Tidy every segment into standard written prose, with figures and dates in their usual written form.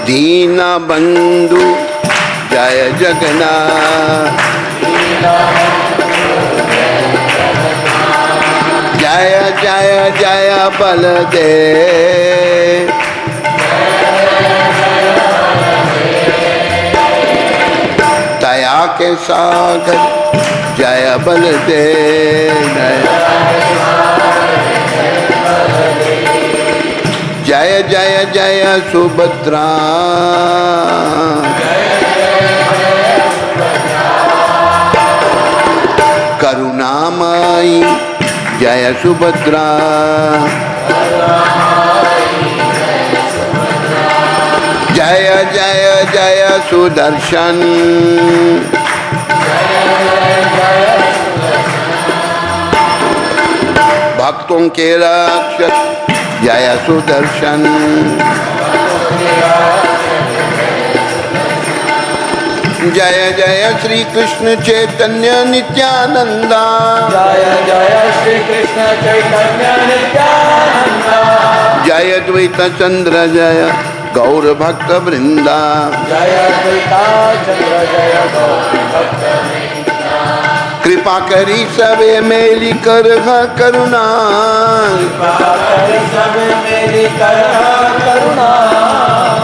दीन बंधु जय जगन्नाथ, जय जय जय बलदेव, दया के सागर जय बलदेव, जय जय जय सुभद्रा, करुणामयी जय सुभद्रा, जय जय जय सुदर्शन, भक्तों के रक्षक जय सुदर्शन, जय जय श्री कृष्ण चैतन्य नित्यानंदा, जय जय श्री कृष्ण चैतन्य नित्यानंदा, जय द्वैत चंद्र जय गौर भक्त वृंदा, जय द्वैता चंद्र जय गौर भक्त वृंदा, कृपा करी सबे मेली कर करुणा, कृपा करी सबे मेरी करुणा,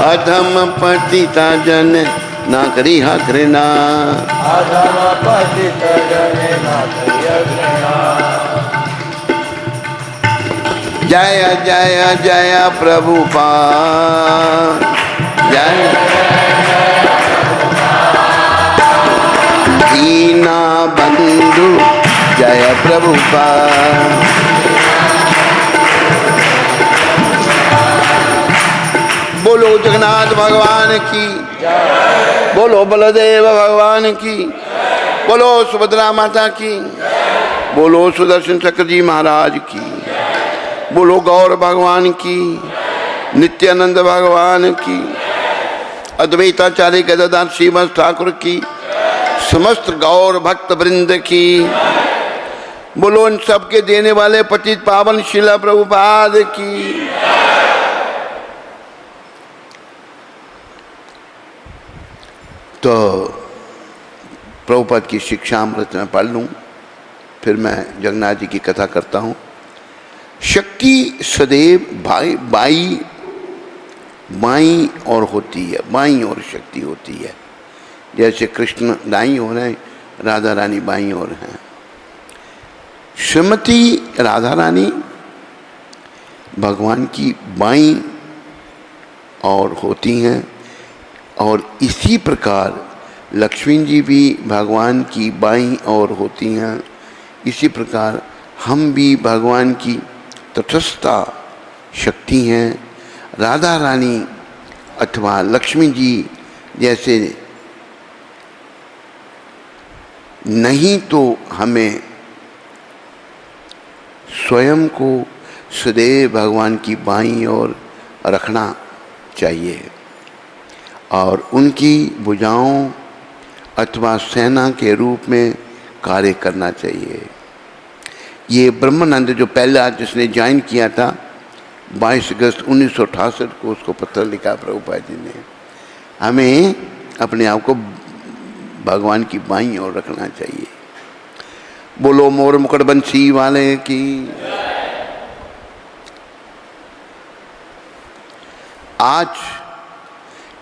अधम पतिता जन ना करी घृणा, अधम पतित जन ना करी घृणा, जय जय जय प्रभुपाद, जय दीना बंधु जय प्रभुपाद, बोलो जगन्नाथ भगवान की, बोलो बलदेव भगवान की, बोलो सुभद्रा माता की, बोलो सुदर्शन चक्र जी महाराज की, बोलो गौर भगवान की, नित्यानंद भगवान की, अद्वैताचार्य गदाधर श्रीवास ठाकुर की, समस्त गौर भक्त वृंद की, बोलो इन सबके देने वाले पतित पावन शिला प्रभुपाद की। तो प्रभुपाद की शिक्षामृत में पढ़ लूँ, फिर मैं जगन्नाथ जी की कथा करता हूँ। शक्ति सदैव बाई और होती है, बाई और शक्ति होती है। जैसे कृष्ण दाई हो रहे हैं, राधा रानी बाई और हैं। श्रीमती राधा रानी भगवान की बाई और होती हैं, और इसी प्रकार लक्ष्मी जी भी भगवान की बाई और होती हैं। इसी प्रकार हम भी भगवान की तटस्था शक्ति हैं। राधा रानी अथवा लक्ष्मी जी जैसे नहीं तो हमें स्वयं को सदैव भगवान की बाईं ओर रखना चाहिए और उनकी भुजाओं अथवा सेना के रूप में कार्य करना चाहिए। ये ब्रह्मानंद जो पहला जिसने ज्वाइन किया था 22 अगस्त 1968 को, उसको पत्र लिखा प्रभुपाद जी ने, हमें अपने आप को भगवान की बाईं ओर रखना चाहिए। बोलो मोर मुकुट बंसी वाले की। आज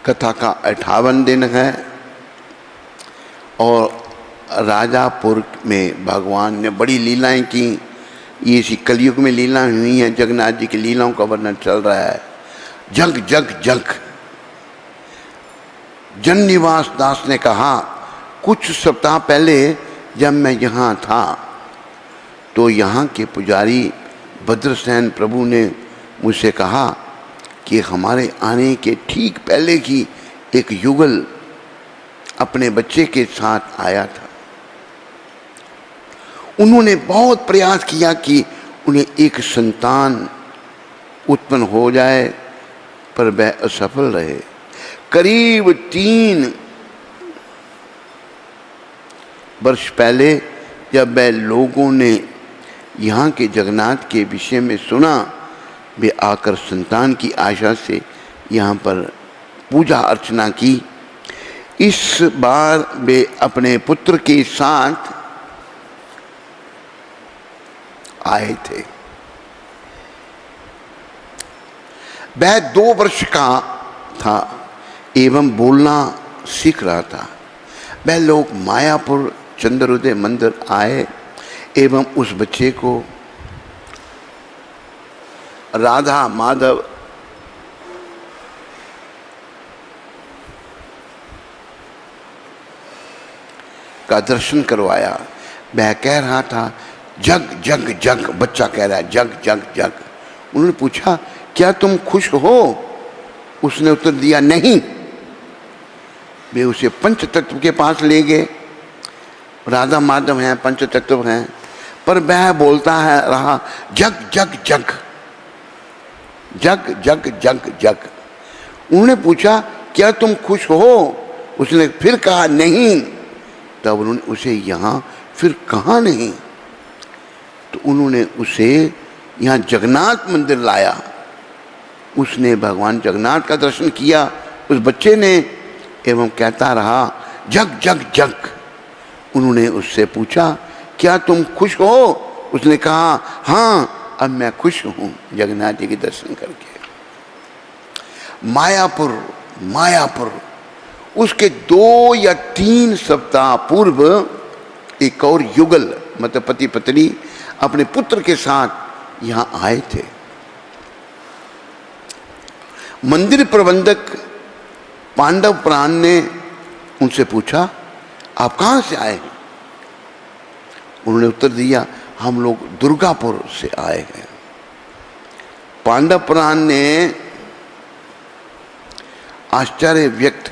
कथा का 58वां दिन है और राजापुर में भगवान ने बड़ी लीलाएं की। ये इसी कलयुग में लीला हुई हैं। जगन्नाथ जी की लीलाओं का वर्णन चल रहा है। जग जग जग। जननिवास दास ने कहा, कुछ सप्ताह पहले जब मैं यहाँ था तो यहाँ के पुजारी भद्रसेन प्रभु ने मुझसे कहा कि हमारे आने के ठीक पहले की एक युगल अपने बच्चे के साथ आया था। उन्होंने बहुत प्रयास किया कि उन्हें एक संतान उत्पन्न हो जाए, पर वह असफल रहे। करीब 3 वर्ष पहले जब वह लोगों ने यहाँ के जगन्नाथ के विषय में सुना, वे आकर संतान की आशा से यहाँ पर पूजा अर्चना की। इस बार वे अपने पुत्र के साथ आए थे। वह 2 वर्ष का था एवं बोलना सीख रहा था। वह लोग मायापुर चंद्रोदय मंदिर आए एवं उस बच्चे को राधा माधव का दर्शन करवाया। वह कह रहा था जग जग जग, बच्चा कह रहा है जग जग जग। उन्होंने पूछा क्या तुम खुश हो? उसने उत्तर दिया नहीं। वे उसे पंच तत्व के पास ले गए। राधा माधव हैं, पंच तत्व हैं, पर वह बोलता है रहा जग जग जग जग जग जग जग। उन्होंने पूछा क्या तुम खुश हो? उसने फिर कहा नहीं। तब उन्होंने उसे यहाँ फिर कहा नहीं, तो उन्होंने उसे यहाँ जगन्नाथ मंदिर लाया। उसने भगवान जगन्नाथ का दर्शन किया उस बच्चे ने एवं कहता रहा जग जग जग। उन्होंने उससे पूछा क्या तुम खुश हो? उसने कहा हाँ अब मैं खुश हूँ जगन्नाथ जी के दर्शन करके। मायापुर मायापुर उसके 2 या 3 सप्ताह पूर्व एक और युगल मतलब पति पत्नी अपने पुत्र के साथ यहाँ आए थे। मंदिर प्रबंधक पांडव प्राण ने उनसे पूछा आप कहाँ से आए? उन्होंने उत्तर दिया हम लोग दुर्गापुर से आए हैं। पांडव प्राण ने आश्चर्य व्यक्त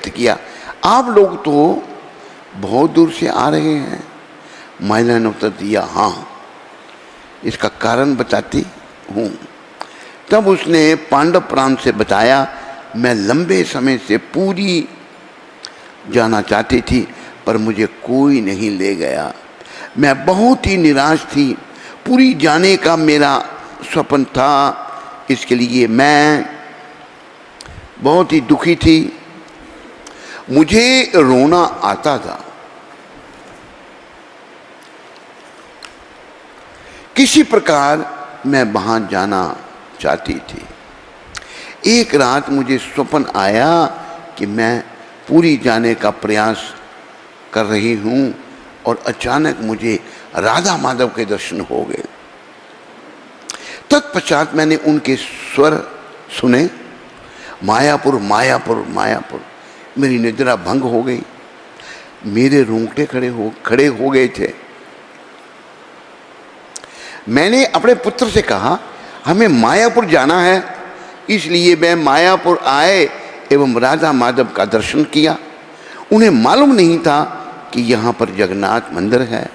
किया आप लोग तो बहुत दूर से आ रहे हैं। महिला ने उत्तर दिया हाँ इसका कारण बताती हूँ। तब उसने पांडव प्राण से बताया मैं लंबे समय से पूरी जाना चाहती थी पर मुझे कोई नहीं ले गया। मैं बहुत ही निराश थी। पूरी जाने का मेरा स्वप्न था, इसके लिए मैं बहुत ही दुखी थी। मुझे रोना आता था। किसी प्रकार मैं वहाँ जाना चाहती थी। एक रात मुझे स्वप्न आया कि मैं पूरी जाने का प्रयास कर रही हूँ और अचानक मुझे राधा माधव के दर्शन हो गए। तत्पश्चात मैंने उनके स्वर सुने मायापुर मायापुर मायापुर। मेरी निद्रा भंग हो गई। मेरे रोंगटे खड़े हो गए थे। मैंने अपने पुत्र से कहा हमें मायापुर जाना है, इसलिए वे मायापुर आए एवं राधा माधव का दर्शन किया। उन्हें मालूम नहीं था कि यहाँ पर जगन्नाथ मंदिर है।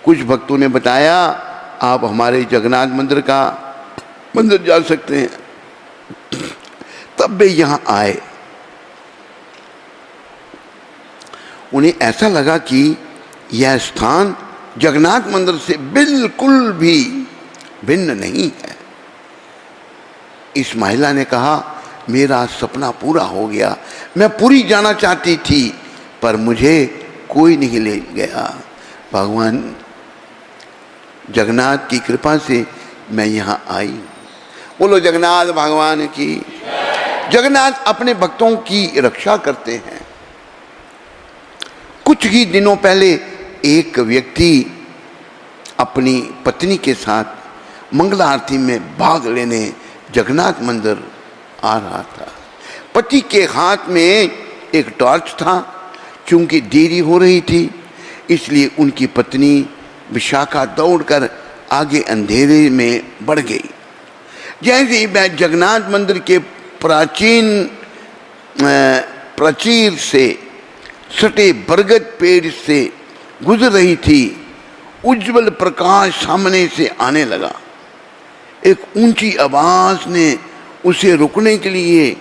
कुछ भक्तों ने बताया आप हमारे जगन्नाथ मंदिर जा सकते हैं। तब वे यहाँ आए। उन्हें ऐसा लगा कि यह स्थान जगन्नाथ मंदिर से बिल्कुल भी भिन्न नहीं है। इस महिला ने कहा मेरा सपना पूरा हो गया। मैं पूरी जाना चाहती थी पर मुझे कोई नहीं ले गया। भगवान जगन्नाथ की कृपा से मैं यहाँ आई। बोलो जगन्नाथ भगवान की। जगन्नाथ अपने भक्तों की रक्षा करते हैं। कुछ ही दिनों पहले एक व्यक्ति अपनी पत्नी के साथ मंगला आरती में भाग लेने जगन्नाथ मंदिर आ रहा था। पति के हाथ में एक टॉर्च था। चूंकि देरी हो रही थी इसलिए उनकी पत्नी विशाखा दौड़कर आगे अंधेरे में बढ़ गई। जैसे ही वह जगन्नाथ मंदिर के प्राचीर से सटे बरगद पेड़ से गुजर रही थी, उज्जवल प्रकाश सामने से आने लगा। एक ऊंची आवाज ने उसे रुकने के लिए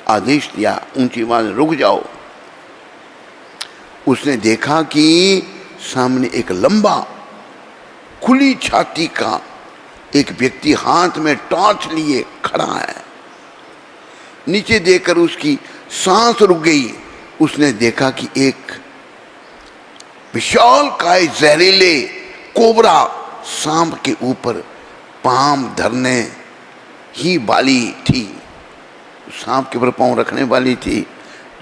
आदेश दिया। ऊंची आवाज रुक जाओ। उसने देखा कि सामने एक लंबा खुली छाती का एक व्यक्ति हाथ में टॉर्च लिए खड़ा है। नीचे देखकर उसकी सांस रुक गई। उसने देखा कि एक विशालकाय जहरीले कोबरा सांप के ऊपर पांव धरने ही वाली थी, सांप के ऊपर पांव रखने वाली थी,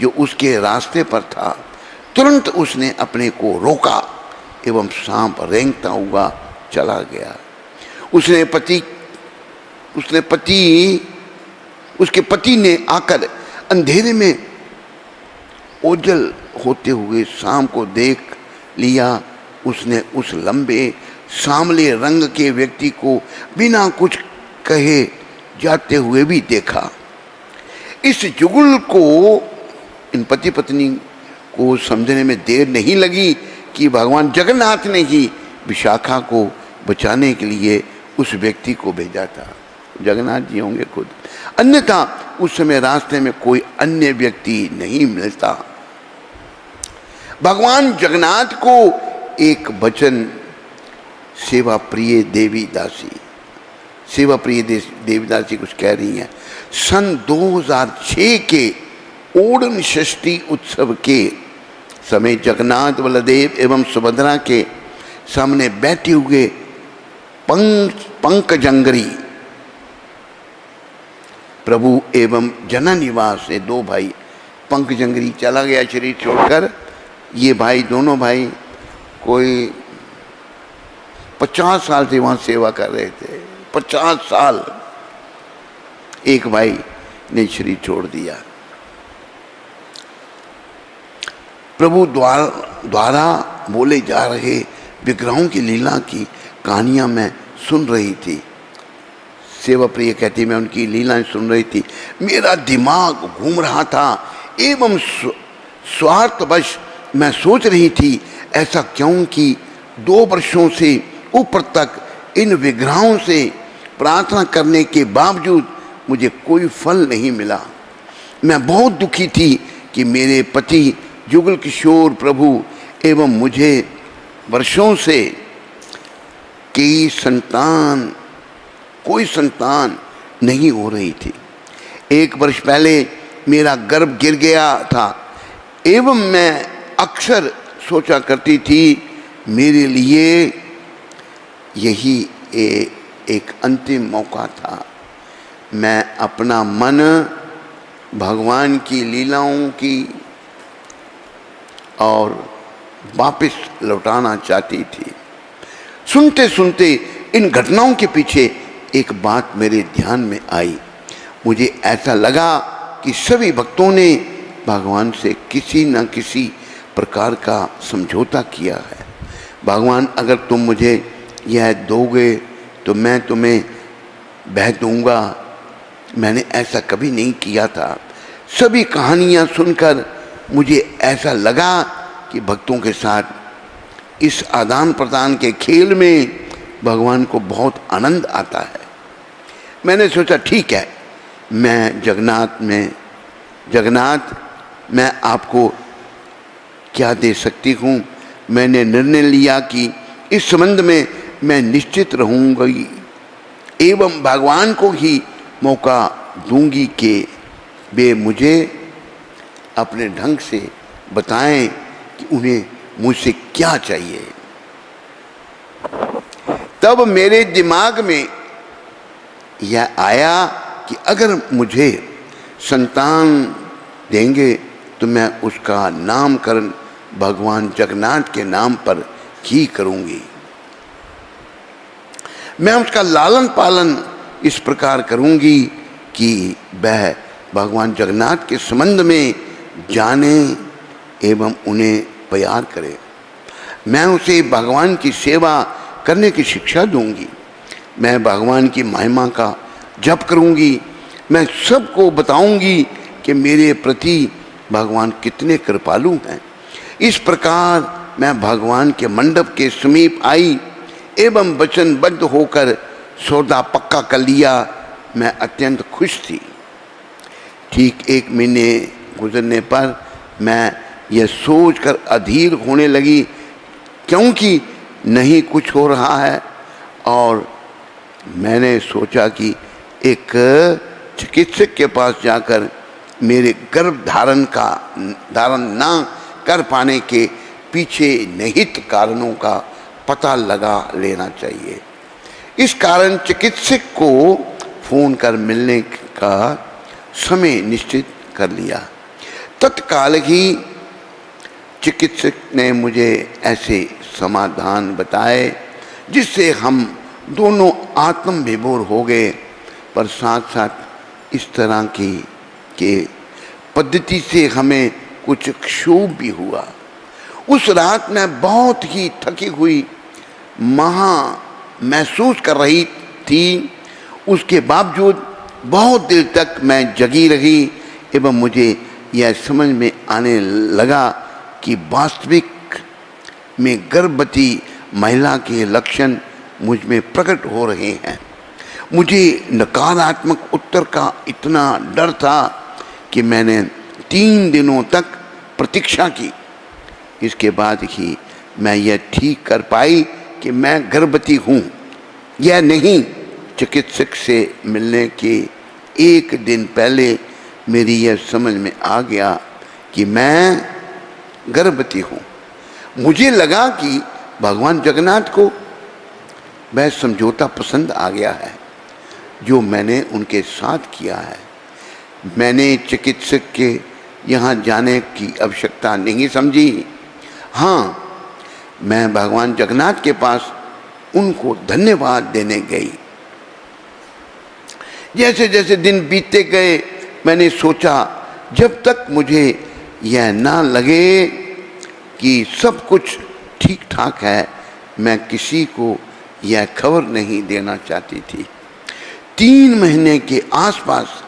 जो उसके रास्ते पर था। तुरंत उसने अपने को रोका एवं सांप रेंगता हुआ चला गया। उसके पति ने आकर अंधेरे में ओझल होते हुए सांप को देख लिया। उसने उस लंबे सांवले रंग के व्यक्ति को बिना कुछ कहे जाते हुए भी देखा। इस जुगुल को, इन पति पत्नी को समझने में देर नहीं लगी कि भगवान जगन्नाथ ने ही विशाखा को बचाने के लिए उस व्यक्ति को भेजा था। जगन्नाथ जी होंगे खुद, अन्यथा उस समय रास्ते में कोई अन्य व्यक्ति नहीं मिलता। भगवान जगन्नाथ को एक वचन सेवा प्रिय देवी दासी कुछ कह रही हैं। सन 2006 के ओणम षष्ठी उत्सव के समय जगन्नाथ, बलदेव एवं सुभद्रा के सामने बैठे हुए पंकजंगरी प्रभु एवं जननिवास से दो भाई, पंकजंगरी चला गया शरीर छोड़कर। ये भाई, दोनों भाई कोई 50 साल से वहाँ सेवा कर रहे थे। 50 साल एक भाई ने शरीर छोड़ दिया। प्रभु द्वारा बोले जा रहे विग्रहों की लीला की कहानियां मैं सुन रही थी। सेवा प्रिय कहती, मैं उनकी लीलाएं सुन रही थी। मेरा दिमाग घूम रहा था एवं स्वार्थवश मैं सोच रही थी, ऐसा क्यों कि 2 वर्षों से ऊपर तक इन विग्रहों से प्रार्थना करने के बावजूद मुझे कोई फल नहीं मिला। मैं बहुत दुखी थी कि मेरे पति जुगल किशोर प्रभु एवं मुझे वर्षों से कोई संतान नहीं हो रही थी। 1 वर्ष पहले मेरा गर्भ गिर गया था एवं मैं अक्सर सोचा करती थी, मेरे लिए यही एक अंतिम मौका था। मैं अपना मन भगवान की लीलाओं की और वापस लौटाना चाहती थी। सुनते सुनते इन घटनाओं के पीछे एक बात मेरे ध्यान में आई। मुझे ऐसा लगा कि सभी भक्तों ने भगवान से किसी न किसी प्रकार का समझौता किया है। भगवान, अगर तुम मुझे यह दोगे तो मैं तुम्हें बह दूंगा। मैंने ऐसा कभी नहीं किया था। सभी कहानियाँ सुनकर मुझे ऐसा लगा कि भक्तों के साथ इस आदान प्रदान के खेल में भगवान को बहुत आनंद आता है। मैंने सोचा, ठीक है, मैं जगन्नाथ मैं आपको क्या दे सकती हूँ। मैंने निर्णय लिया कि इस संबंध में मैं निश्चित रहूँगी एवं भगवान को ही मौका दूंगी कि वे मुझे अपने ढंग से बताएं कि उन्हें मुझसे क्या चाहिए। तब मेरे दिमाग में यह आया कि अगर मुझे संतान देंगे तो मैं उसका नामकरण भगवान जगन्नाथ के नाम पर ही करूंगी। मैं उसका लालन पालन इस प्रकार करूंगी कि वह भगवान जगन्नाथ के संबंध में जाने एवं उन्हें प्यार करे। मैं उसे भगवान की सेवा करने की शिक्षा दूंगी। मैं भगवान की महिमा का जप करूंगी। मैं सबको बताऊंगी कि मेरे प्रति भगवान कितने कृपालु हैं। इस प्रकार मैं भगवान के मंडप के समीप आई एवं वचनबद्ध होकर सौदा पक्का कर लिया। मैं अत्यंत खुश थी। ठीक 1 महीने गुजरने पर मैं यह सोचकर अधीर होने लगी, क्योंकि नहीं कुछ हो रहा है। और मैंने सोचा कि एक चिकित्सक के पास जाकर मेरे गर्भ धारण ना कर पाने के पीछे निहित कारणों का पता लगा लेना चाहिए। इस कारण चिकित्सक को फोन कर मिलने का समय निश्चित कर लिया। तत्काल ही चिकित्सक ने मुझे ऐसे समाधान बताए जिससे हम दोनों आत्म विभोर हो गए, पर साथ साथ इस तरह की पद्धति से हमें कुछ क्षोभ भी हुआ। उस रात मैं बहुत ही थकी हुई महसूस कर रही थी। उसके बावजूद बहुत देर तक मैं जगी रही एवं मुझे यह समझ में आने लगा कि वास्तविक में गर्भवती महिला के लक्षण मुझ में प्रकट हो रहे हैं। मुझे नकारात्मक उत्तर का इतना डर था कि मैंने 3 दिनों तक प्रतीक्षा की। इसके बाद ही मैं यह ठीक कर पाई कि मैं गर्भवती हूँ या नहीं। चिकित्सक से मिलने के 1 दिन पहले मेरी यह समझ में आ गया कि मैं गर्भवती हूँ। मुझे लगा कि भगवान जगन्नाथ को वह समझौता पसंद आ गया है जो मैंने उनके साथ किया है। मैंने चिकित्सक के यहाँ जाने की आवश्यकता नहीं समझी। हाँ, मैं भगवान जगन्नाथ के पास उनको धन्यवाद देने गई। जैसे जैसे दिन बीतते गए मैंने सोचा, जब तक मुझे यह ना लगे कि सब कुछ ठीक ठाक है, मैं किसी को यह खबर नहीं देना चाहती थी। 3 महीने के आसपास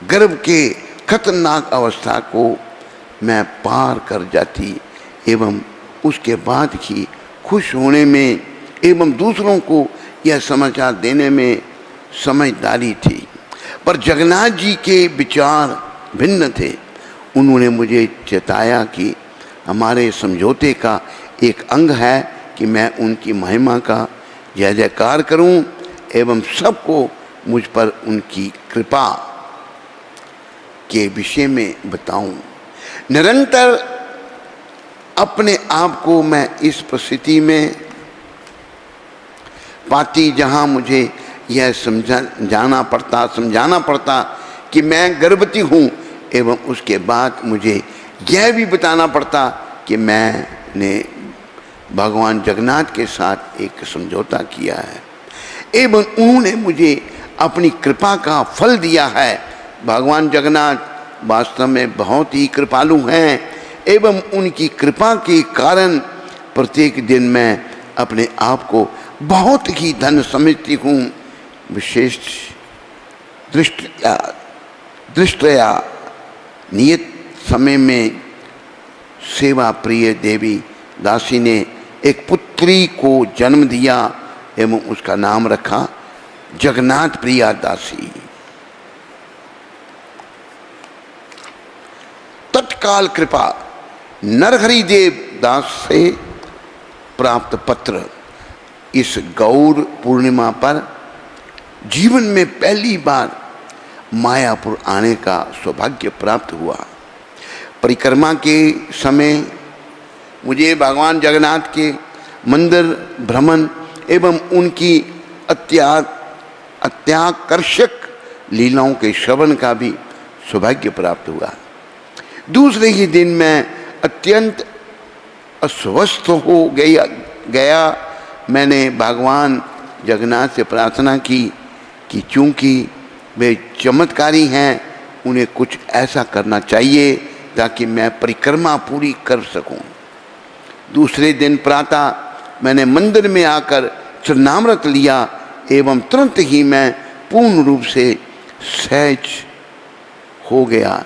गर्भ के खतरनाक अवस्था को मैं पार कर जाती एवं उसके बाद ही खुश होने में एवं दूसरों को यह समाचार देने में समझदारी थी। पर जगन्नाथ जी के विचार भिन्न थे। उन्होंने मुझे चेताया कि हमारे समझौते का एक अंग है कि मैं उनकी महिमा का जय जयकार करूं एवं सबको मुझ पर उनकी कृपा के विषय में बताऊं। निरंतर अपने आप को मैं इस परिस्थिति में पाती जहां मुझे यह समझाना पड़ता कि मैं गर्भवती हूँ एवं उसके बाद मुझे यह भी बताना पड़ता कि मैंने भगवान जगन्नाथ के साथ एक समझौता किया है एवं उन्होंने मुझे अपनी कृपा का फल दिया है। भगवान जगन्नाथ वास्तव में बहुत ही कृपालु हैं एवं उनकी कृपा के कारण प्रत्येक दिन मैं अपने आप को बहुत ही धन्य समझती हूँ। विशेष दृष्टया नियत समय में सेवा प्रिय देवी दासी ने एक पुत्री को जन्म दिया एवं उसका नाम रखा जगन्नाथ प्रिया दासी। तत्काल कृपा नरहरि देव दास से प्राप्त पत्र। इस गौर पूर्णिमा पर जीवन में पहली बार मायापुर आने का सौभाग्य प्राप्त हुआ। परिक्रमा के समय मुझे भगवान जगन्नाथ के मंदिर भ्रमण एवं उनकी अत्याकर्षक लीलाओं के श्रवण का भी सौभाग्य प्राप्त हुआ। दूसरे ही दिन मैं अत्यंत अस्वस्थ हो गया। मैंने भगवान जगन्नाथ से प्रार्थना की कि चूंकि वे चमत्कारी हैं, उन्हें कुछ ऐसा करना चाहिए ताकि मैं परिक्रमा पूरी कर सकूं। दूसरे दिन प्रातः मैंने मंदिर में आकर चरणामृत लिया एवं तुरंत ही मैं पूर्ण रूप से सहज हो गया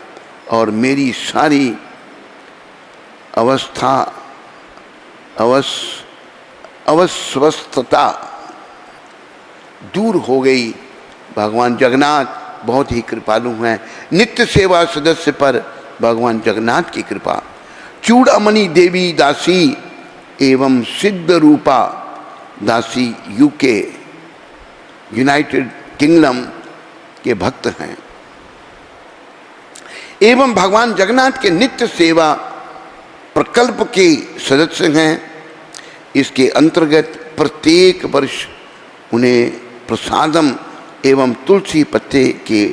और मेरी सारी अस्वस्थता दूर हो गई। भगवान जगन्नाथ बहुत ही कृपालु हैं। नित्य सेवा सदस्य पर भगवान जगन्नाथ की कृपा। चूड़ामणि देवी दासी एवं सिद्ध रूपा दासी यूके यूनाइटेड किंगडम के भक्त हैं। एवं भगवान जगन्नाथ के नित्य सेवा प्रकल्प के सदस्य हैं। इसके अंतर्गत प्रत्येक वर्ष उन्हें प्रसादम एवं तुलसी पत्ते के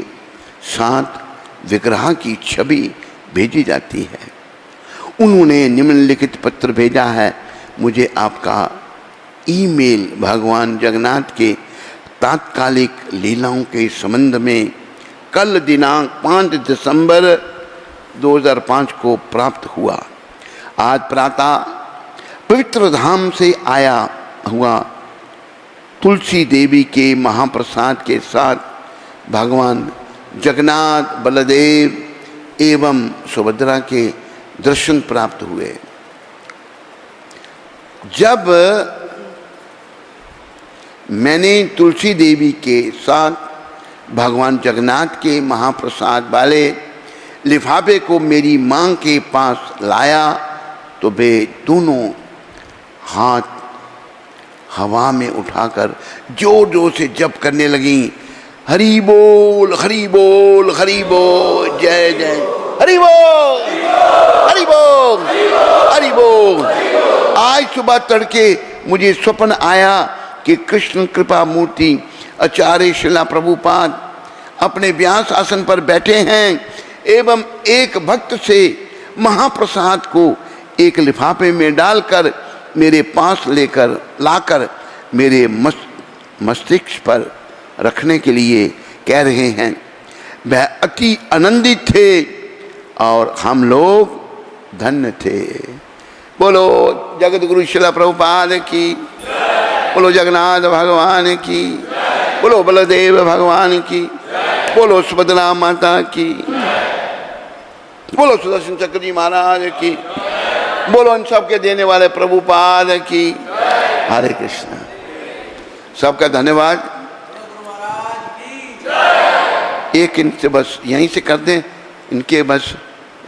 साथ विग्रह की छवि भेजी जाती है। उन्होंने निम्नलिखित पत्र भेजा है। मुझे आपका ईमेल भगवान जगन्नाथ के तात्कालिक लीलाओं के संबंध में कल दिनांक 5 दिसंबर 2005 को प्राप्त हुआ। आज प्रातः पवित्र धाम से आया हुआ तुलसी देवी के महाप्रसाद के साथ भगवान जगन्नाथ, बलदेव एवं सुभद्रा के दर्शन प्राप्त हुए। जब मैंने तुलसी देवी के साथ भगवान जगन्नाथ के महाप्रसाद वाले लिफाफे को मेरी मां के पास लाया तो वे दोनों हाथ हवा में उठाकर जोर जोर से जप करने लगी। हरि बोल हरि बोल हरि बोल, जय जय हरि बोल हरि बोल हरि बोल। आज सुबह तड़के मुझे स्वप्न आया कि कृष्ण कृपा मूर्ति आचार्य शिला प्रभुपाद अपने व्यास आसन पर बैठे हैं एवं एक भक्त से महाप्रसाद को एक लिफाफे में डालकर मेरे पास लाकर मेरे मस्तिष्क पर रखने के लिए कह रहे हैं। वह अति आनंदित थे और हम लोग धन्य थे। बोलो जगत गुरु शिला प्रभुपाद की, बोलो जगन्नाथ भगवान की, बोलो बलदेव भगवान की, बोलो सुभद्रा माता की, बोलो सुदर्शन चक्र जी महाराज की, बोलो इन सबके देने वाले प्रभुपाद की। हरे कृष्ण। सबका धन्यवाद। एक इनसे बस यहीं से कर दें, इनके बस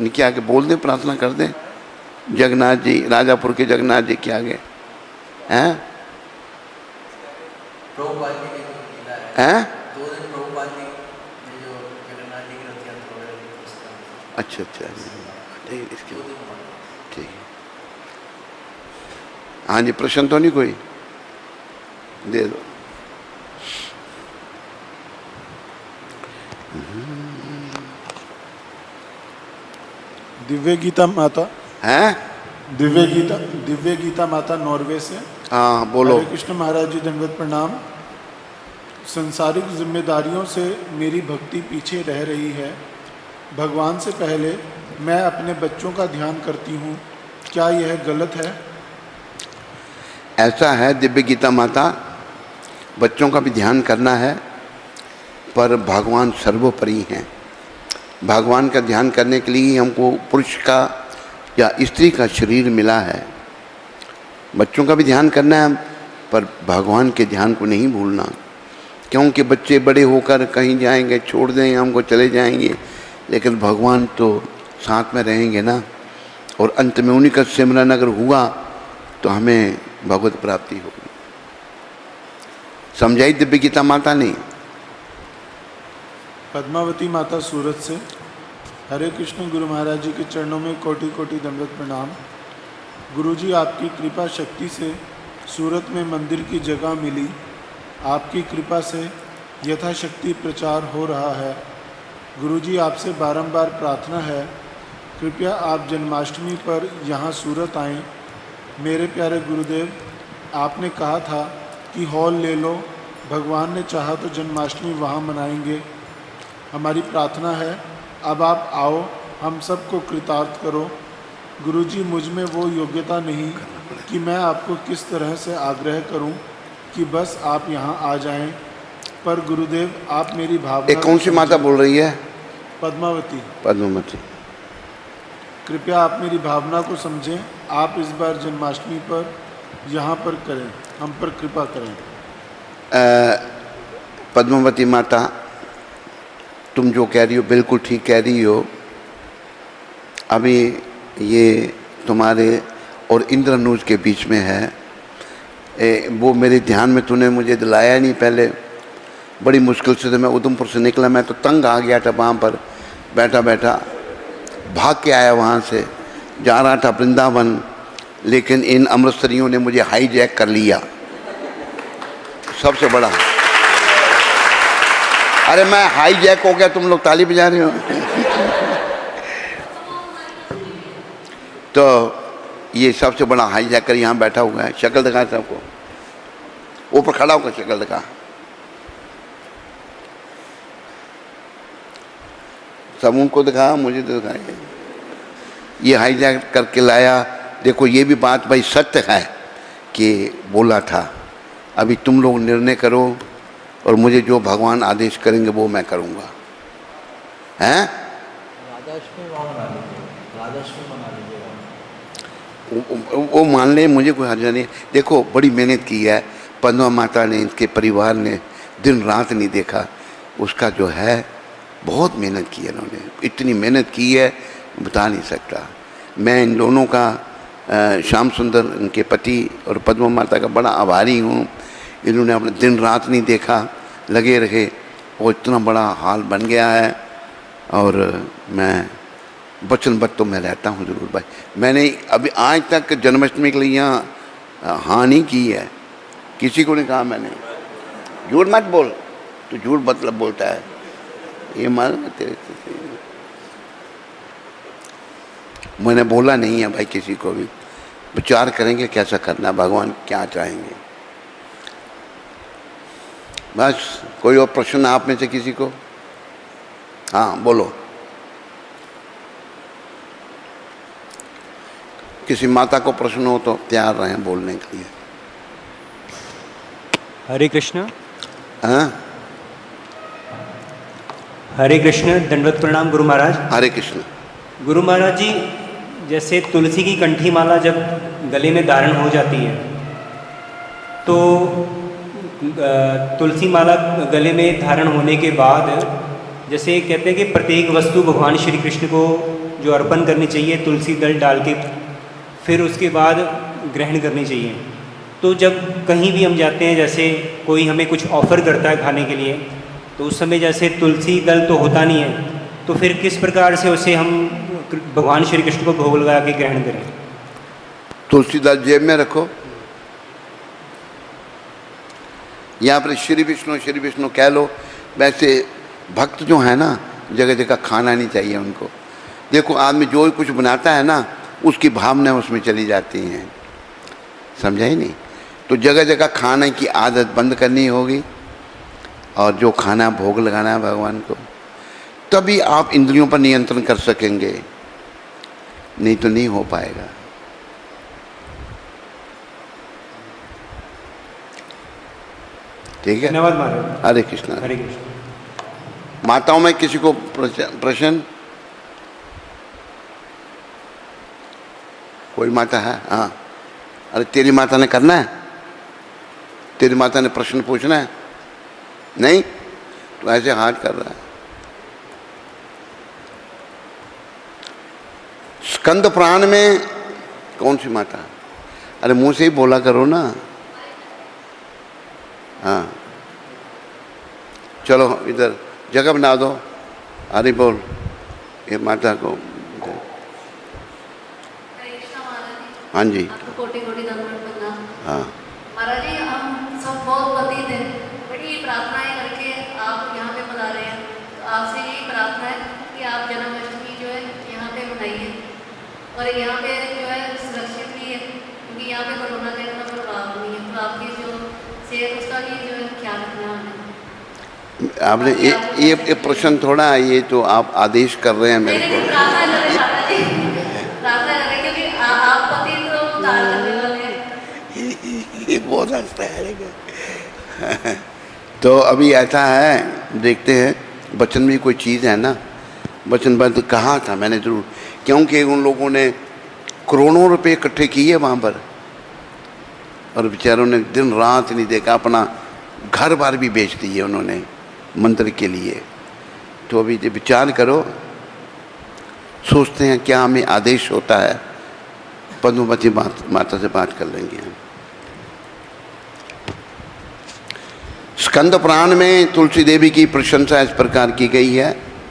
इनके आगे बोल दें, प्रार्थना कर दें। जगन्नाथ जी, राजापुर के जगन्नाथ जी के आगे हैं हैं। अच्छा अच्छा ठीक, इसके ठीक। हाँ जी, प्रश्न तो नहीं कोई? दे दो। दिव्य गीता माता हैं? दिव्य गीता माता नॉर्वे से। हाँ बोलो। हरे कृष्ण महाराज जी, दंडवत प्रणाम। संसारिक जिम्मेदारियों से मेरी भक्ति पीछे रह रही है। भगवान से पहले मैं अपने बच्चों का ध्यान करती हूँ, क्या यह गलत है? ऐसा है दिव्य गीता माता, बच्चों का भी ध्यान करना है, पर भगवान सर्वोपरि हैं। भगवान का ध्यान करने के लिए हमको पुरुष का या स्त्री का शरीर मिला है। बच्चों का भी ध्यान करना है, पर भगवान के ध्यान को नहीं भूलना, क्योंकि बच्चे बड़े होकर कहीं जाएंगे, छोड़ देंगे हमको, चले जाएंगे, लेकिन भगवान तो साथ में रहेंगे ना। और अंत में उन्हीं का सिमरन अगर हुआ तो हमें भगवत प्राप्ति होगी। समझाई दिव्य गीता माता ने? पद्मावती माता सूरत से। हरे कृष्ण गुरु महाराज जी के चरणों में कोटि कोटि दंडवत प्रणाम। गुरुजी, आपकी कृपा शक्ति से सूरत में मंदिर की जगह मिली। आपकी कृपा से यथाशक्ति प्रचार हो रहा है। गुरुजी, आपसे बारंबार प्रार्थना है, कृपया आप जन्माष्टमी पर यहाँ सूरत आएं। मेरे प्यारे गुरुदेव, आपने कहा था कि हॉल ले लो, भगवान ने चाहा तो जन्माष्टमी वहाँ मनाएंगे। हमारी प्रार्थना है, अब आप आओ, हम सबको कृतार्थ करो। गुरुजी, मुझ में वो योग्यता नहीं कि मैं आपको किस तरह से आग्रह करूं कि बस आप यहाँ आ जाएं, पर गुरुदेव आप मेरी भावना। कौन सी माता बोल रही है? पद्मावती। पद्मावती। कृपया आप मेरी भावना को समझें। आप इस बार जन्माष्टमी पर यहाँ पर करें, हम पर कृपा करें। पद्मावती माता, तुम जो कह रही हो बिल्कुल ठीक कह रही हो। अभी ये तुम्हारे और इंद्रनुज के बीच में है। वो मेरे ध्यान में तूने मुझे दिलाया नहीं पहले। बड़ी मुश्किल से तो मैं उधमपुर से निकला, मैं तो तंग आ गया था वहाँ पर बैठा बैठा। भाग के आया वहाँ से, जा रहा था वृंदावन, लेकिन इन अमृतसरियों ने मुझे हाईजैक कर लिया। सबसे बड़ा, अरे मैं हाईजैक हो गया, तुम लोग ताली बजा रहे हो। तो ये सबसे बड़ा हाईजैकर यहाँ बैठा हुआ है। शक्ल दिखा सबको, ऊपर खड़ा होकर शक्ल दिखा। सब उनको दिखा, मुझे तो दिखाया। ये हाईजैक करके लाया। देखो ये भी बात भाई सत्य है कि बोला था, अभी तुम लोग निर्णय करो और मुझे जो भगवान आदेश करेंगे वो मैं करूँगा। हैं? वो मान ले, मुझे कोई हर्जा नहीं। देखो बड़ी मेहनत की है पद्मा माता ने, इनके परिवार ने दिन रात नहीं देखा। उसका जो है बहुत मेहनत की है इन्होंने, इतनी मेहनत की है बता नहीं सकता। मैं इन दोनों का, श्याम सुंदर इनके पति और पद्मा माता का बड़ा आभारी हूँ। इन्होंने अपने दिन रात नहीं देखा, लगे रहे और इतना बड़ा हाल बन गया है। और मैं वचनबद्ध तो मैं रहता हूँ ज़रूर भाई। मैंने अभी आज तक जन्माष्टमी के लिए यहाँ हाँ नहीं की है, किसी को नहीं कहा मैंने। झूठ मत बोल, तू झूठ मतलब बोलता है, ये मान तेरे। मैंने बोला नहीं है भाई किसी को भी। विचार करेंगे कैसा करना, भगवान क्या चाहेंगे। बस कोई और प्रश्न आप में से किसी को? हाँ बोलो। किसी माता को प्रश्न हो तो तैयार रहें बोलने के लिए। हरे कृष्ण। हाँ हरे कृष्ण, दंडवत प्रणाम गुरु महाराज। हरे कृष्ण। गुरु महाराज जी, जैसे तुलसी की कंठी माला जब गले में धारण हो जाती है तो तुलसी माला गले में धारण होने के बाद जैसे कहते हैं कि प्रत्येक वस्तु भगवान श्री कृष्ण को जो अर्पण करनी चाहिए तुलसी दल डाल के, फिर उसके बाद ग्रहण करनी चाहिए। तो जब कहीं भी हम जाते हैं, जैसे कोई हमें कुछ ऑफ़र करता है खाने के लिए, तो उस समय जैसे तुलसी दल तो होता नहीं है, तो फिर किस प्रकार से उसे हम भगवान श्री कृष्ण को भोग लगा के ग्रहण करें? तुलसी दल जेब में रखो, यहाँ पर श्री विष्णु कह लो। वैसे भक्त जो है ना, जगह जगह खाना नहीं चाहिए उनको। देखो आदमी जो कुछ बनाता है ना, उसकी भावना उसमें चली जाती हैं, समझा ही नहीं। तो जगह जगह खाने की आदत बंद करनी होगी, और जो खाना भोग लगाना है भगवान को, तभी आप इंद्रियों पर नियंत्रण कर सकेंगे, नहीं तो नहीं हो पाएगा। ठीक है, धन्यवाद महाराज। हरे कृष्णा। हरे कृष्ण। माताओं में किसी को प्रश्न? कोई माता है? हाँ। अरे तेरी माता ने करना है, तेरी माता ने प्रश्न पूछना है? नहीं तो ऐसे हाथ कर रहा है। स्कंद पुराण में कौन सी माता? अरे मुंह से ही बोला करो ना। हाँ चलो इधर जगह बना दो। अरे बोल ये माता को। हाँ जी। कोटि कोटि दंडवत प्रणाम। हाँ महाराज जी, हम सब बहुत पतित हैं, बड़ी प्रार्थनाएं करके आप यहाँ पे बुला रहे हैं। तो आपसे यही प्रार्थना है कि आप जन्माष्टमी जो है यहाँ पे मनाइए, और यहाँ पे जो है सुरक्षित भी है, क्योंकि यहाँ पे कोरोना का इतना प्रभाव नहीं है। तो आपकी जो सेहत उसका भी जो है ख्याल रखना है। आपने ये प्रश्न थोड़ा, ये तो आप आदेश कर रहे हैं मेरे को। प्रार्थना कर रहे हैं क्योंकि आप पति तो उद्धार करने वाले हैं। ये बहुत हंसता है। तो अभी ऐसा है, देखते हैं वचन में कोई चीज़ है ना। वचनबद्ध कहा था मैंने जरूर, क्योंकि उन लोगों ने करोड़ों रुपए इकट्ठे किए वहाँ पर, और बेचारों ने दिन रात नहीं देखा, अपना घर बार भी बेच दिए उन्होंने मंदिर के लिए। तो अभी विचार करो, सोचते हैं क्या हमें आदेश होता है। पद्मावती माता से बात कर लेंगे हम। स्कंद पुराण में तुलसी देवी की प्रशंसा इस प्रकार की गई है